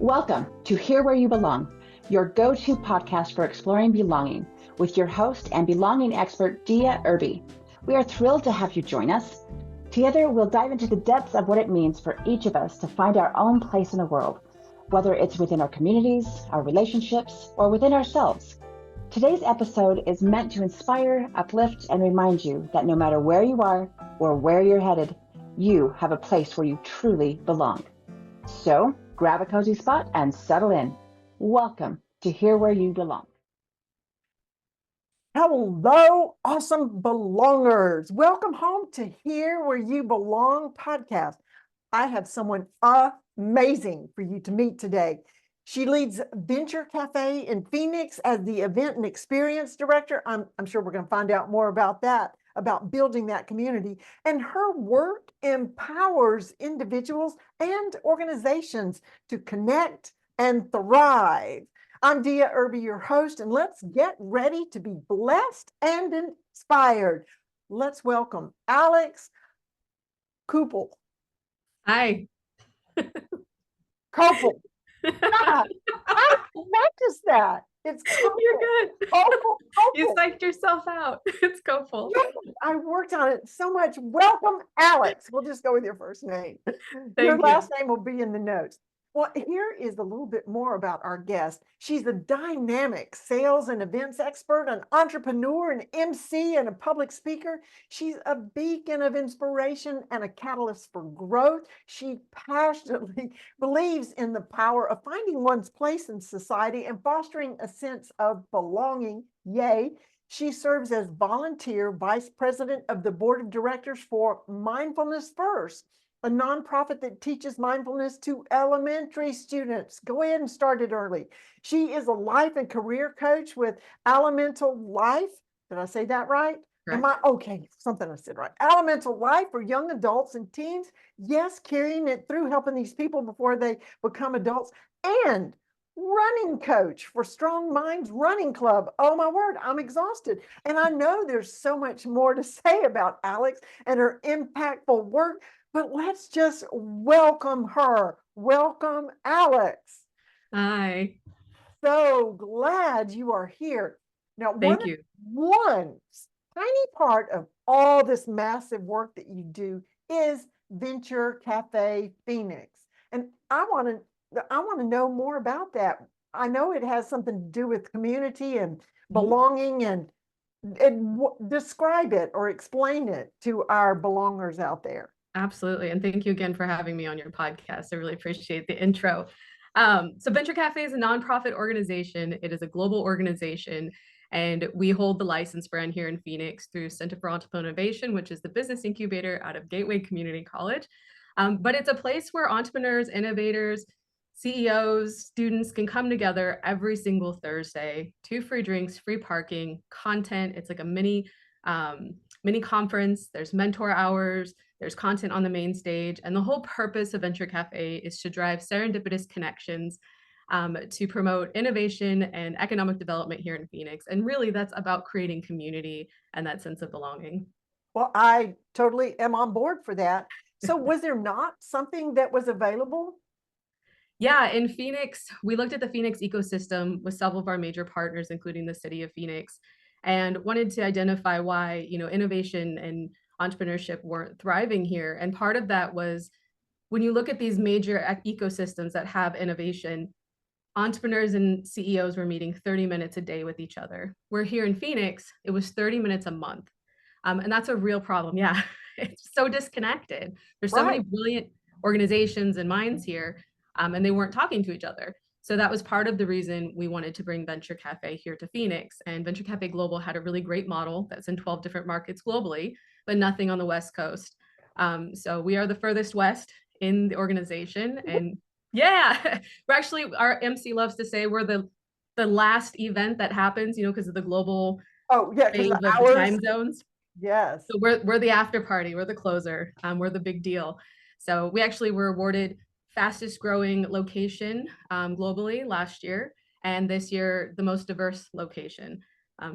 Welcome to Here Where You Belong, your go-to podcast for exploring belonging with your host and belonging expert, Dia Irby. We are thrilled to have you join us. Together, we'll dive into the depths of what it means for each of us to find our own place in the world, whether it's within our communities, our relationships, or within ourselves. Today's episode is meant to inspire, uplift, and remind you that no matter where you are or where you're headed, you have a place where you truly belong. So grab a cozy spot and settle in. Welcome to Here Where You Belong. Hello, awesome belongers. Welcome home to Here Where You Belong podcast. I have someone amazing for you to meet today. She leads Venture Café in Phoenix as the event and experience director. I'm sure we're going to find out more about that, about building that community. And her work empowers individuals and organizations to connect and thrive. I'm Dia Irby, your host, and let's get ready to be blessed and inspired. Let's welcome Alex Koupal. Hi. Koupal. God, I practiced that. It's Koupal. You're good. Koupal. You psyched yourself out. It's Koupal. I worked on it so much. Welcome, Alex. We'll just go with your first name. Your you. last name will be in the notes. Well, here is a little bit more about our guest. She's a dynamic sales and events expert, an entrepreneur, an MC, and a public speaker. She's a beacon of inspiration and a catalyst for growth. She passionately believes in the power of finding one's place in society and fostering a sense of belonging. Yay. She serves as volunteer vice president of the board of directors for Mindfulness First, a nonprofit that teaches mindfulness to elementary students. Go ahead and start it early. She is a life and career coach with Elemental Life. Did I say that right? Correct. Okay, something I said right. Elemental Life for young adults and teens. Yes, carrying it through, helping these people before they become adults. And running coach for Strong Minds Running Club. Oh my word, I'm exhausted. And I know there's so much more to say about Alex and her impactful work, but let's just welcome her. Welcome, Alex. Hi. So glad you are here. Now, Thank you. One tiny part of all this massive work that you do is Venture Café Phoenix. And I want to know more about that. I know it has something to do with community and belonging, and describe it or explain it to our belongers out there. Absolutely. And thank you again for having me on your podcast. I really appreciate the intro. So Venture Café is a nonprofit organization. It is a global organization, and we hold the license brand here in Phoenix through Center for Entrepreneurial Innovation, which is the business incubator out of Gateway Community College. But it's a place where entrepreneurs, innovators, CEOs, students can come together every single Thursday. 2 free drinks, free parking, content. It's like a mini conference. There's mentor hours. There's content on the main stage. And the whole purpose of Venture Café is to drive serendipitous connections, to promote innovation and economic development here in Phoenix. And really, that's about creating community and that sense of belonging. Well, I totally am on board for that. So was there not something that was available? Yeah, in Phoenix, we looked at the Phoenix ecosystem with several of our major partners, including the city of Phoenix, and wanted to identify why, innovation and entrepreneurship weren't thriving here. And part of that was when you look at these major ecosystems that have innovation, entrepreneurs and CEOs were meeting 30 minutes a day with each other. Where here in Phoenix, it was 30 minutes a month. And that's a real problem. Yeah, it's so disconnected. There's so many brilliant organizations and minds here, and they weren't talking to each other. So that was part of the reason we wanted to bring Venture Café here to Phoenix. And Venture Café Global had a really great model that's in 12 different markets globally, but nothing on the West Coast. So we are the furthest west in the organization. And yeah, we're actually, our MC loves to say we're the last event that happens, because of the global because of the time zones. Yes. So we're the after party, we're the closer, we're the big deal. So we actually were awarded fastest growing location globally last year, and this year the most diverse location.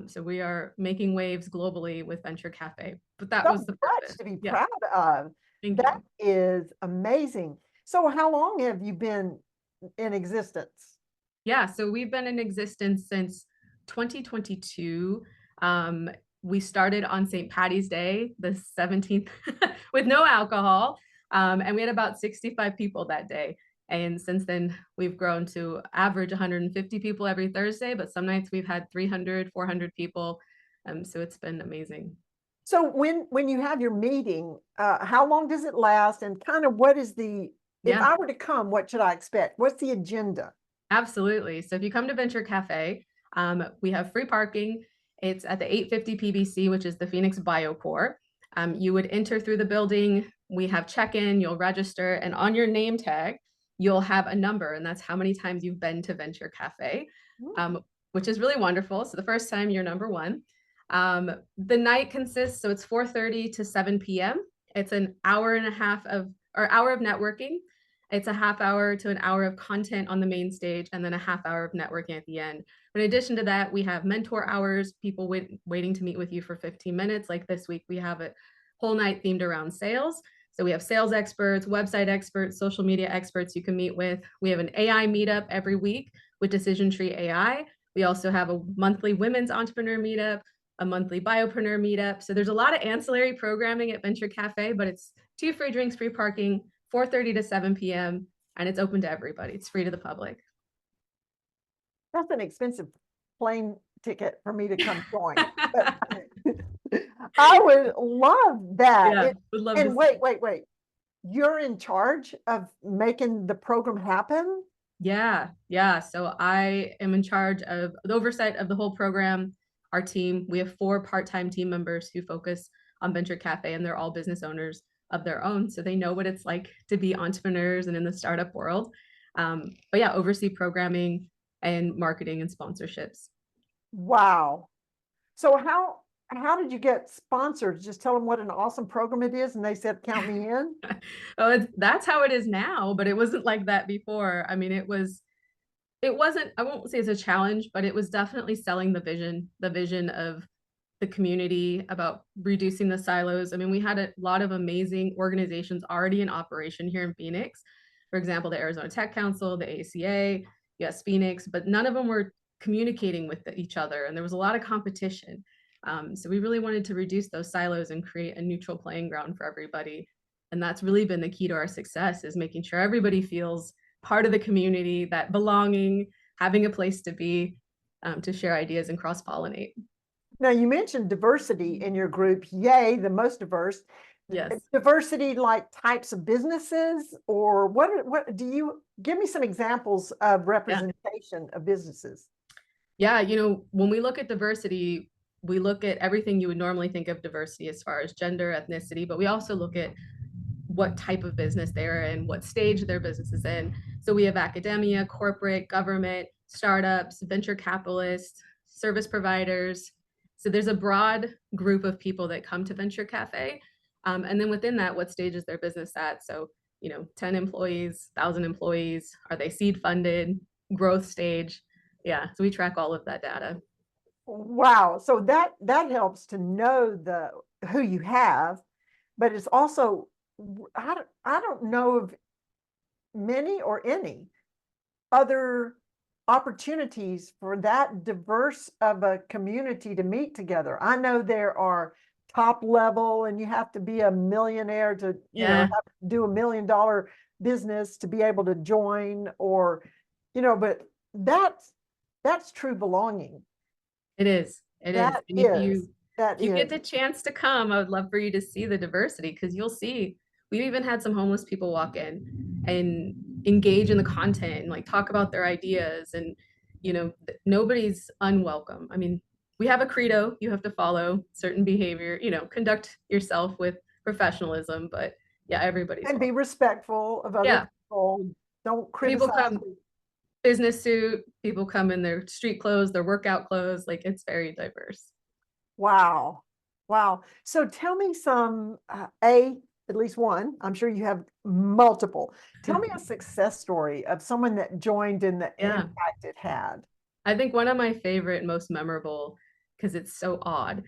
So we are making waves globally with Venture Café. But that was the purpose. To be proud of. That is amazing. So how long have you been in existence? Yeah, so we've been in existence since 2022. We started on St. Patty's Day, the 17th, with no alcohol. And we had about 65 people that day. And since then, we've grown to average 150 people every Thursday, but some nights we've had 300, 400 people. So it's been amazing. So when you have your meeting, how long does it last, and kind of what is the, if Yeah. I were to come, what should I expect? What's the agenda? Absolutely. So if you come to Venture Cafe, we have free parking. It's at the 850 PBC, which is the Phoenix BioCore. You would enter through the building. We have check-in, you'll register, and on your name tag, you'll have a number, and that's how many times you've been to Venture Cafe, which is really wonderful. So the first time, you're number one. The night consists, so it's 4:30 to 7 p.m. It's an hour and a half of, or hour of networking. It's a half hour to an hour of content on the main stage, and then a half hour of networking at the end. In addition to that, we have mentor hours, people waiting to meet with you for 15 minutes. Like this week, we have a whole night themed around sales. So we have sales experts, website experts, social media experts you can meet with. We have an AI meetup every week with Decision Tree AI. We also have a monthly women's entrepreneur meetup, a monthly biopreneur meetup. So there's a lot of ancillary programming at Venture Cafe, but it's 2 free drinks, free parking, 4:30 to 7 p.m. and it's open to everybody. It's free to the public. That's an expensive plane ticket for me to come join. But I would love that. Yeah, would love and to wait. You're in charge of making the program happen? Yeah. So I am in charge of the oversight of the whole program. Our team, we have 4 part-time team members who focus on Venture Cafe, and they're all business owners of their own. So they know what it's like to be entrepreneurs and in the startup world. But yeah, oversee programming and marketing and sponsorships. Wow. So how did you get sponsors? Just tell them what an awesome program it is, and they said, count me in? Oh, that's how it is now, but it wasn't like that before. I mean, it wasn't, I won't say it's a challenge, but it was definitely selling the vision of the community, about reducing the silos. I mean, we had a lot of amazing organizations already in operation here in Phoenix. For example, the Arizona Tech Council, the ACA, yes, Phoenix, but none of them were communicating with each other. And there was a lot of competition. So we really wanted to reduce those silos and create a neutral playing ground for everybody. And that's really been the key to our success, is making sure everybody feels part of the community, that belonging, having a place to be, to share ideas and cross-pollinate. Now, you mentioned diversity in your group. Yay, the most diverse. Yes. Diversity, like types of businesses, or what do you give me some examples of representation of businesses? Yeah, when we look at diversity, we look at everything you would normally think of diversity as far as gender, ethnicity, but we also look at what type of business they're in, what stage their business is in. So we have academia, corporate, government, startups, venture capitalists, service providers. So there's a broad group of people that come to Venture Cafe. And then within that, what stage is their business at? So, 10 employees, 1,000 employees, are they seed funded, growth stage? Yeah, so we track all of that data. Wow. So that helps to know who you have, but it's also, I don't know of many or any other opportunities for that diverse of a community to meet together. I know there are top level, and you have to be a millionaire to have to do $1 million business to be able to join, or but that's true belonging. It is. It is. That And is. if you get the chance to come, I would love for you to see the diversity, because you'll see, we've even had some homeless people walk in and engage in the content and like talk about their ideas, and nobody's unwelcome. I mean, we have a credo, you have to follow certain behavior, conduct yourself with professionalism, but yeah, everybody's and be welcome. respectful of other people. Don't criticize. People come business suit, people come in their street clothes, their workout clothes, like it's very diverse. Wow. So tell me some, at least one, I'm sure you have multiple. Tell me a success story of someone that joined and the impact it had. I think one of my favorite, most memorable, because it's so odd,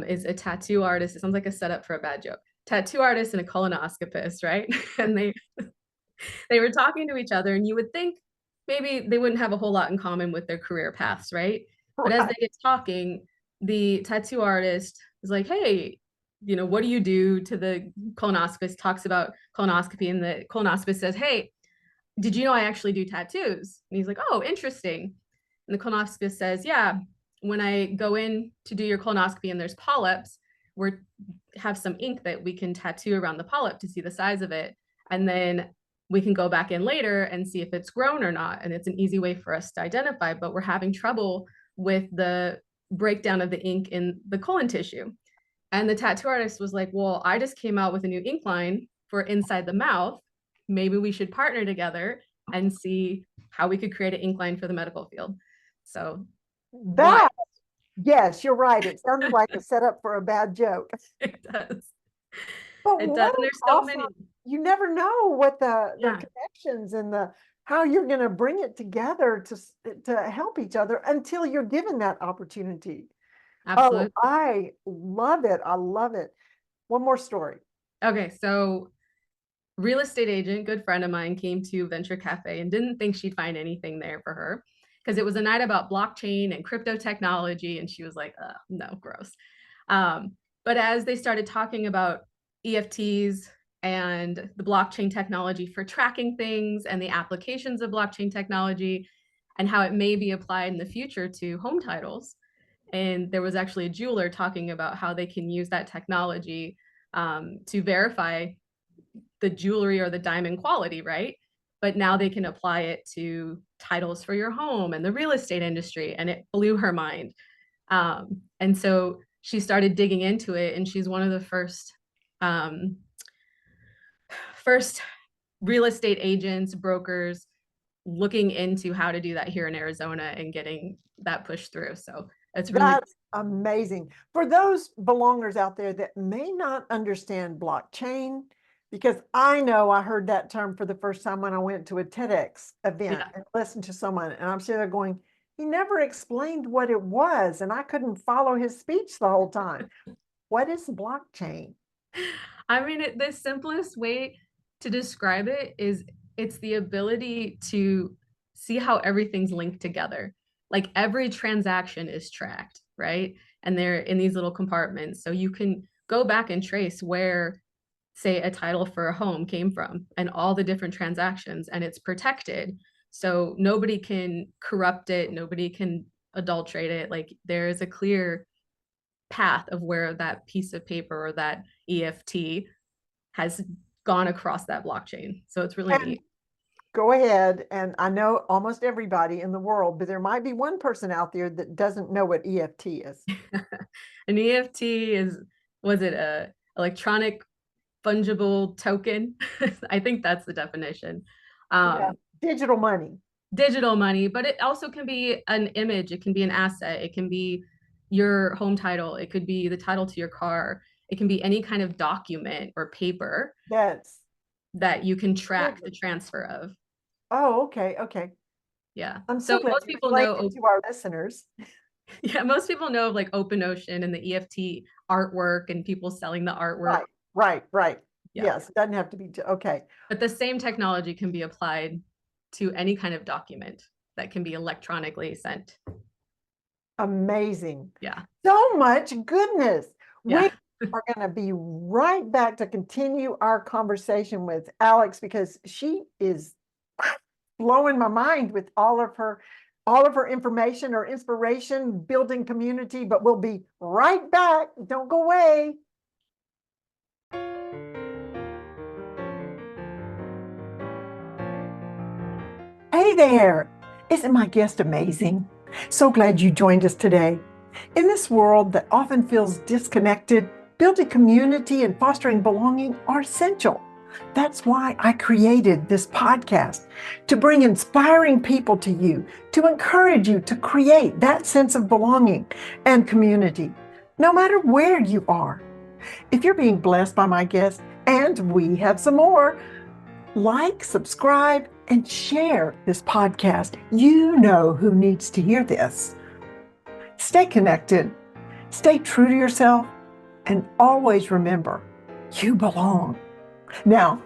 is a tattoo artist. It sounds like a setup for a bad joke. Tattoo artist and a colonoscopist, right? And They were talking to each other, and you would think maybe they wouldn't have a whole lot in common with their career paths, right? But as Right. they get talking, the tattoo artist is like, hey, what do you do to the colonoscopist? Talks about colonoscopy, and the colonoscopist says, hey, did you know I actually do tattoos? And he's like, oh, interesting. And the colonoscopist says, yeah, when I go in to do your colonoscopy and there's polyps, we have some ink that we can tattoo around the polyp to see the size of it. And then we can go back in later and see if it's grown or not. And it's an easy way for us to identify, but we're having trouble with the breakdown of the ink in the colon tissue. And the tattoo artist was like, well, I just came out with a new ink line for inside the mouth. Maybe we should partner together and see how we could create an ink line for the medical field. So That, yes, you're right. It sounded like a setup for a bad joke. it does. But It does. what And an there's so awesome, many. you never know what the Yeah, connections and how you're going to bring it together to help each other until you're given that opportunity. Oh, absolutely. I love it. I love it. One more story. Okay, so real estate agent, good friend of mine, came to Venture Cafe and didn't think she'd find anything there for her because it was a night about blockchain and crypto technology. And she was like, no, gross. Um, but as they started talking about EFTs and the blockchain technology for tracking things and the applications of blockchain technology and how it may be applied in the future to home titles. And there was actually a jeweler talking about how they can use that technology to verify the jewelry or the diamond quality, right? But now they can apply it to titles for your home and the real estate industry. And it blew her mind. And so she started digging into it, and she's one of the first real estate agents, brokers looking into how to do that here in Arizona and getting that pushed through. So it's really That's amazing. For those belongers out there that may not understand blockchain, because I know I heard that term for the first time when I went to a TEDx event yeah. and listened to someone, and I'm sitting there going, he never explained what it was, and I couldn't follow his speech the whole time. What is blockchain? I mean, the simplest way to describe it is it's the ability to see how everything's linked together. Like every transaction is tracked, right? And they're in these little compartments. So you can go back and trace where, say, a title for a home came from and all the different transactions, and it's protected. So nobody can corrupt it, nobody can adulterate it. Like there is a clear path of where that piece of paper or that EFT has gone across that blockchain. So it's really And neat. go ahead, and I know almost everybody in the world, but there might be one person out there that doesn't know what EFT is. An EFT was it a electronic fungible token? I think that's the definition. Yeah, digital money. Digital money, but it also can be an image, it can be an asset, it can be your home title, it could be the title to your car, it can be any kind of document or paper That's that you can track the transfer of. Oh, okay, okay. Yeah. I'm so So glad most you people explained know, it to our listeners. yeah, most people know of like Open Ocean and the EFT artwork and people selling the artwork. Right, right, right. Yeah. Yes, it doesn't have to be, okay. But the same technology can be applied to any kind of document that can be electronically sent. Amazing. Yeah. So much goodness. We Yeah. are going to be right back to continue our conversation with Alex because she is blowing my mind with all of her information or inspiration, building community, but we'll be right back. Don't go away. Hey there. Isn't my guest amazing? So glad you joined us today. In this world that often feels disconnected, building community and fostering belonging are essential. That's why I created this podcast, to bring inspiring people to you, to encourage you to create that sense of belonging and community, no matter where you are. If you're being blessed by my guest, and we have some more, like, subscribe, and share this podcast. You know who needs to hear this. Stay connected, stay true to yourself, and always remember, you belong. Now,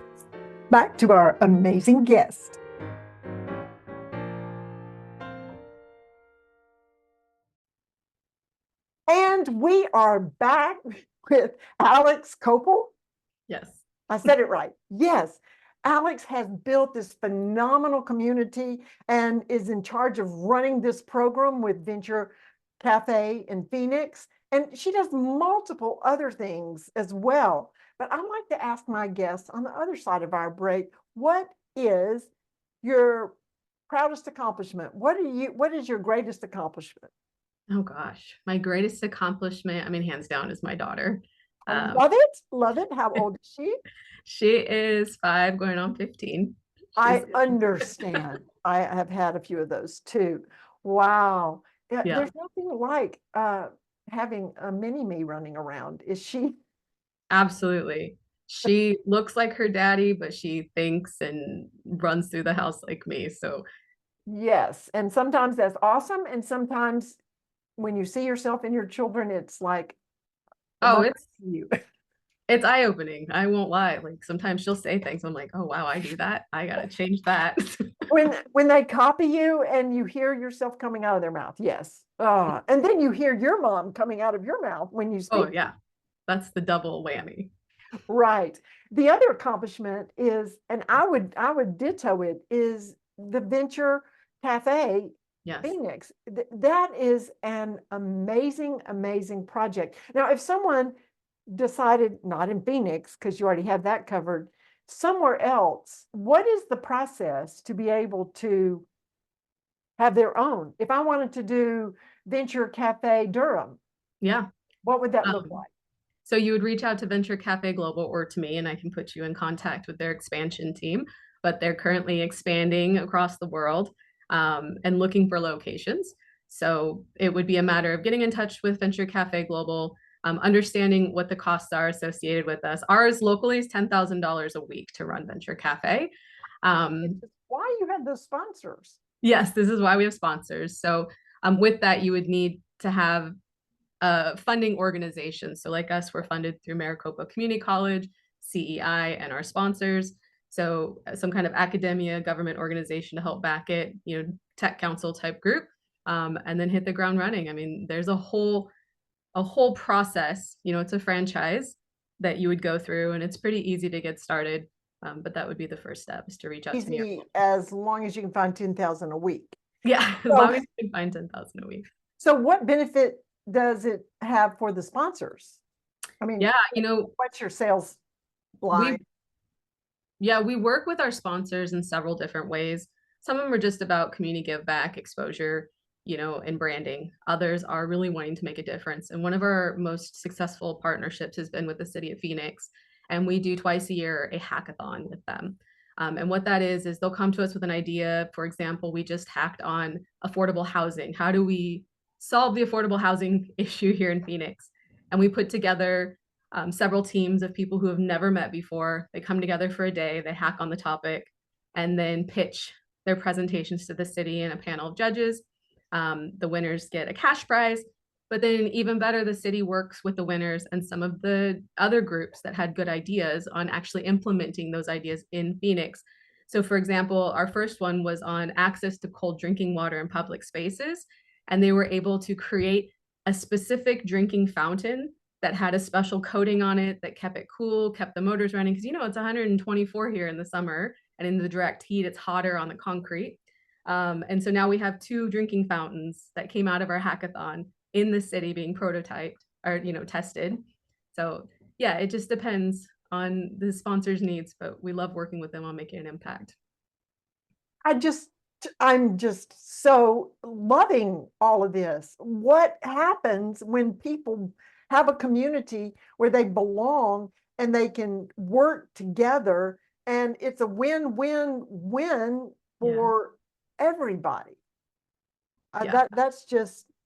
back to our amazing guest. And we are back with Alex Koupal. Yes. I said it right. Yes. Alex has built this phenomenal community and is in charge of running this program with Venture Café in Phoenix. And she does multiple other things as well. But I'd like to ask my guests on the other side of our break, what is your proudest accomplishment? What is your greatest accomplishment? Oh gosh, my greatest accomplishment, I mean, hands down, is my daughter. Love it. Love it. How old is she? She is 5 going on 15. I understand. I have had a few of those too. Wow. Yeah, Yeah, there's nothing like having a mini me running around. Is she? absolutely. She looks like her daddy, but she thinks and runs through the house like me. So, Yes. And sometimes that's awesome. And sometimes when you see yourself in your children, it's like, am oh, I it's you? it's eye-opening. I won't lie. Like sometimes she'll say things. I'm like, oh wow, I do that. I gotta change that. When they copy you and you hear yourself coming out of their mouth, yes. And then you hear your mom coming out of your mouth when you Oh speak. yeah, that's the double whammy. Right. The other accomplishment is, and I would ditto it, is the Venture Cafe Yes. Phoenix. That is an amazing, amazing project. Now, if someone decided, not in Phoenix, because you already have that covered, somewhere else, what is the process to be able to have their own? If I wanted to do Venture Cafe Durham, Yeah. what would that look Um, like? So you would reach out to Venture Cafe Global or to me, and I can put you in contact with their expansion team. But they're currently expanding across the world and looking for locations. So it would be a matter of getting in touch with Venture Cafe Global, understanding what the costs are associated with us. Ours locally is $10,000 a week to run Venture Cafe. Why you had those sponsors? Yes, this is why we have sponsors. So with that, you would need to have funding organizations. So like us, we're funded through Maricopa Community College, CEI, and our sponsors. So some kind of academia, government organization to help back it, tech council type group, and then hit the ground running. I mean, there's a whole process. It's a franchise that you would go through, and it's pretty easy to get started. But that would be the first step, is to reach out to me. Easy as long as you can find 10,000 a week. Yeah, as long as you can find 10,000 a week. So what benefit does it have for the sponsors? I mean, yeah, what's your sales line? We work with our sponsors in several different ways. Some of them are just about community give back, exposure, and branding. Others are really wanting to make a difference. And one of our most successful partnerships has been with the city of Phoenix. And we do twice a year a hackathon with them. And what that is they'll come to us with an idea. For example, we just hacked on affordable housing. How do we solve the affordable housing issue here in Phoenix? And we put together several teams of people who have never met before. They come together for a day, they hack on the topic, and then pitch their presentations to the city and a panel of judges. The winners get a cash prize, but then even better, the city works with the winners and some of the other groups that had good ideas on actually implementing those ideas in Phoenix. So for example, our first one was on access to cold drinking water in public spaces, and they were able to create a specific drinking fountain that had a special coating on it that kept it cool, kept the motors running. Because it's 124 here in the summer, and in the direct heat, it's hotter on the concrete. And so now we have 2 drinking fountains that came out of our hackathon in the city being prototyped or tested. So yeah, it just depends on the sponsor's needs, but we love working with them on making an impact. I'm just so loving all of this. What happens when people have a community where they belong and they can work together, and it's a win-win-win for everybody? Yeah.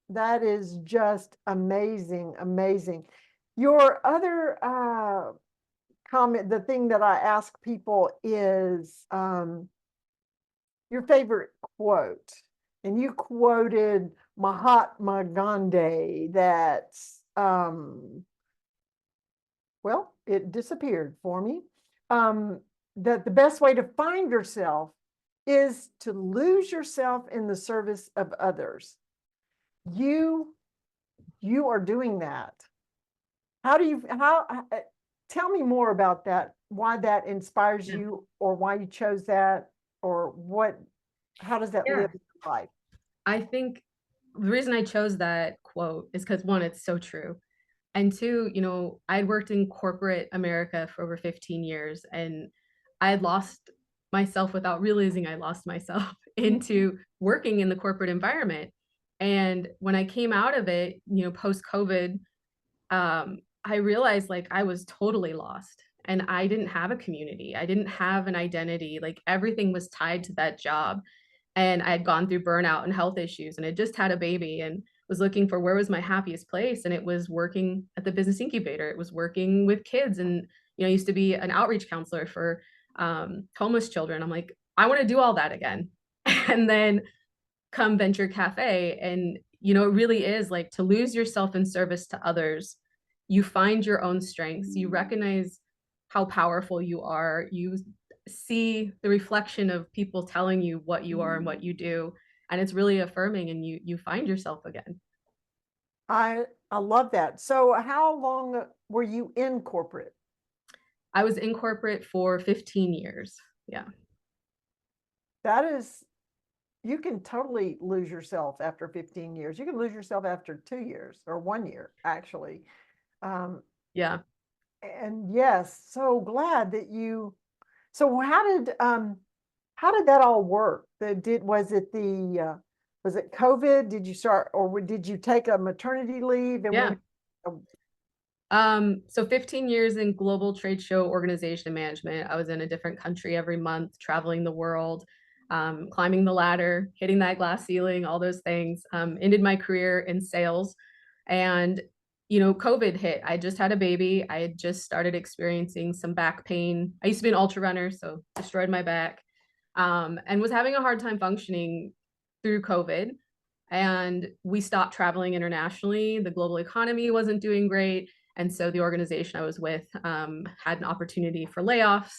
That is just amazing, amazing. Your other comment, the thing that I ask people is your favorite quote. And you quoted Mahatma Gandhi that, well, it disappeared for me. that the best way to find yourself is to lose yourself in the service of others. You are doing that. Tell me more about that, why that inspires you, or why you chose that, or how does that live in your life? I think the reason I chose that quote is because, one, it's so true. And two, I'd worked in corporate America for over 15 years, and I had lost myself without realizing I lost myself into working in the corporate environment. And when I came out of it, post COVID, I realized like I was totally lost and I didn't have a community. I didn't have an identity. Like everything was tied to that job. And I had gone through burnout and health issues and had just had a baby and was looking for where was my happiest place. And it was working at the business incubator. It was working with kids. And, I used to be an outreach counselor for homeless children. I'm like, I want to do all that again. And then come Venture Cafe. And, it really is like to lose yourself in service to others. You find your own strengths. You recognize how powerful you are. You see the reflection of people telling you what you are and what you do. And it's really affirming, and you find yourself again. I love that. So how long were you in corporate? I was in corporate for 15 years. Yeah. You can totally lose yourself after 15 years. You can lose yourself after 2 years or 1 year, actually. Yeah. And yes, so glad that so how did that all work? Was it COVID? Did you start, or did you take a maternity leave? And so 15 years in global trade show organization management. I was in a different country every month, traveling the world, climbing the ladder, hitting that glass ceiling, all those things. Ended my career in sales. And, COVID hit. I just had a baby. I had just started experiencing some back pain. I used to be an ultra runner, so destroyed my back, and was having a hard time functioning through COVID. And we stopped traveling internationally. The global economy wasn't doing great. And so the organization I was with had an opportunity for layoffs.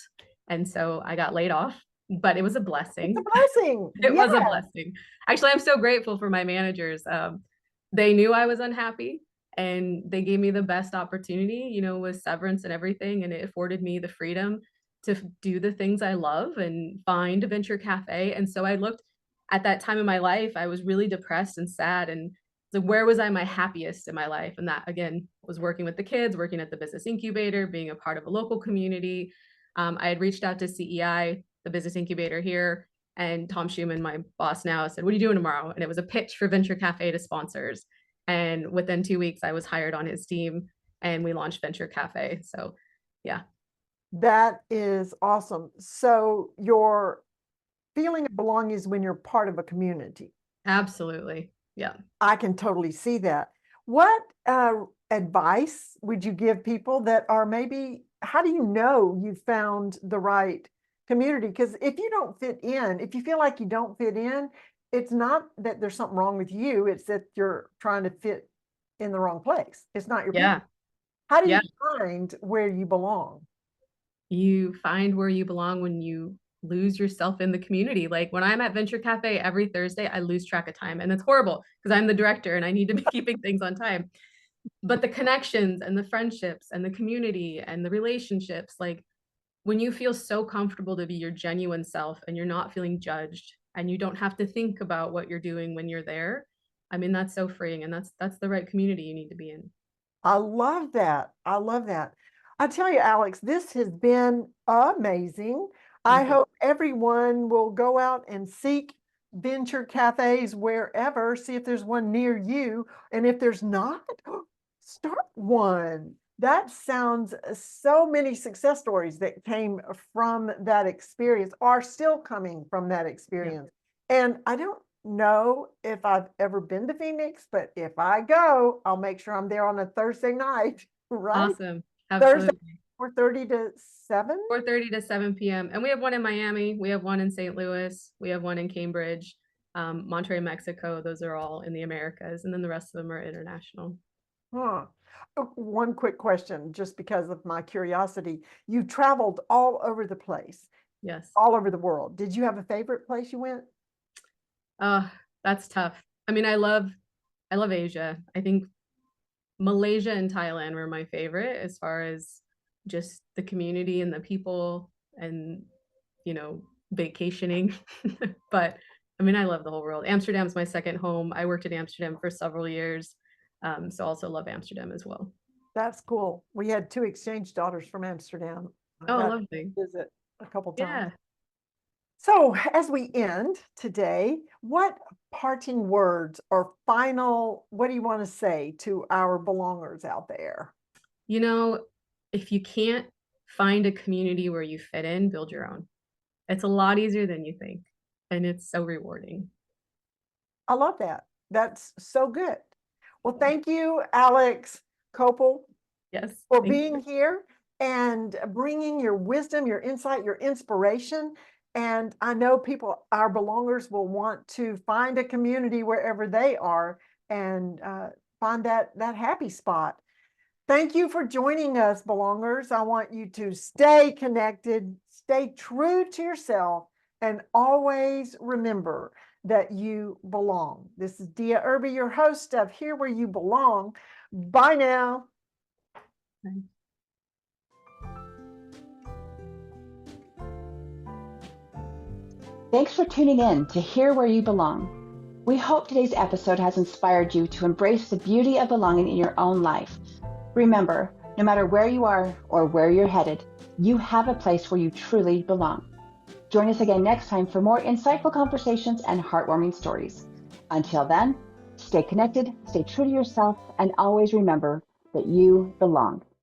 And so I got laid off, but it was a blessing. It's a blessing. It was a blessing. Actually, I'm so grateful for my managers. They knew I was unhappy and they gave me the best opportunity, with severance and everything. And it afforded me the freedom to do the things I love and find a Venture Cafe. And so I looked at that time in my life, I was really depressed and sad. And so where was I my happiest in my life? And that, again, was working with the kids, working at the business incubator, being a part of a local community. I had reached out to CEI, the business incubator here, and Tom Schumann, my boss now, said, "What are you doing tomorrow?" And it was a pitch for Venture Cafe to sponsors. And within 2 weeks, I was hired on his team and we launched Venture Cafe. So yeah. That is awesome. So your feeling of belonging is when you're part of a community. Absolutely. Yeah. I can totally see that. What advice would you give people that are how do you know you found the right community? Because if you don't fit in, if you feel like you don't fit in, it's not that there's something wrong with you. It's that you're trying to fit in the wrong place. It's not your people. How do you find where you belong? You find where you belong when you lose yourself in the community. Like when I'm at Venture Cafe every Thursday, I lose track of time, and it's horrible because I'm the director and I need to be keeping things on time. But the connections and the friendships and the community and the relationships, like when you feel so comfortable to be your genuine self and you're not feeling judged and you don't have to think about what you're doing when you're there, I mean, that's so freeing, and that's the right community you need to be in. I love that. I love that. I tell you, Alex, this has been amazing. I hope everyone will go out and seek venture cafes wherever, see if there's one near you. And if there's not, start one. That sounds so many success stories that came from that experience are still coming from that experience. And I don't know if I've ever been to Phoenix, but if I go, I'll make sure I'm there on a Thursday night, right? Awesome. Absolutely. Thursday, 4:30 to 7? 4:30 to 7 p.m. And we have one in Miami. We have one in St. Louis. We have one in Cambridge, Monterrey, Mexico. Those are all in the Americas. And then the rest of them are international. Huh. One quick question, just because of my curiosity. You traveled all over the place, Yes. all over the world. Did you have a favorite place you went? That's tough. I mean, I love Asia. I think Malaysia and Thailand were my favorite as far as just the community and the people and, you know, vacationing. But I mean, I love the whole world. Amsterdam's my second home. I worked in Amsterdam for several years. So also love Amsterdam as well. That's cool. We had 2 exchange daughters from Amsterdam. I Oh, got to lovely. visit a couple Yeah. times. So as we end today, what parting words or final, what do you want to say to our belongers out there? You know, if you can't find a community where you fit in, build your own. It's a lot easier than you think, and it's so rewarding. I love that. That's so good. Well, thank you, Alex Koupal, Yes. for Thank being you. here and bringing your wisdom, your insight, your inspiration. And I know people, our belongers, will want to find a community wherever they are and find that happy spot. Thank you for joining us, belongers. I want you to stay connected, stay true to yourself, and always remember that you belong. This is Dia Irby, your host of Here Where You Belong. Bye now. Bye. Thanks for tuning in to Hear Where You Belong. We hope today's episode has inspired you to embrace the beauty of belonging in your own life. Remember, no matter where you are or where you're headed, you have a place where you truly belong. Join us again next time for more insightful conversations and heartwarming stories. Until then, stay connected, stay true to yourself, and always remember that you belong.